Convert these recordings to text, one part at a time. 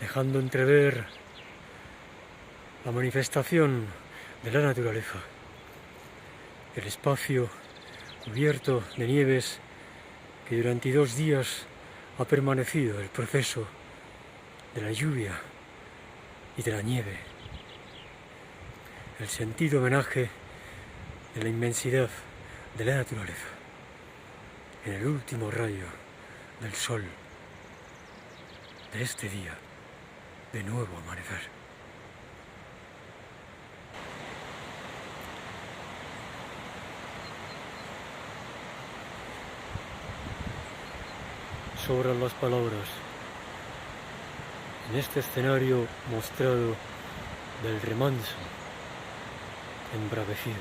dejando entrever la manifestación de la naturaleza, el espacio cubierto de nieves que durante 2 días ha permanecido el proceso de la lluvia y de la nieve, el sentido homenaje de la inmensidad de la naturaleza en el último rayo del sol de este día de nuevo amanecer. Sobran las palabras en este escenario mostrado del remanso embravecido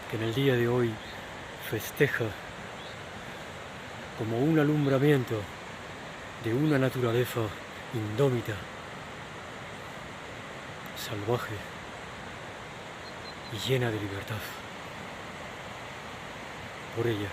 que en el día de hoy festeja como un alumbramiento de una naturaleza indómita, salvaje y llena de libertad. Por ella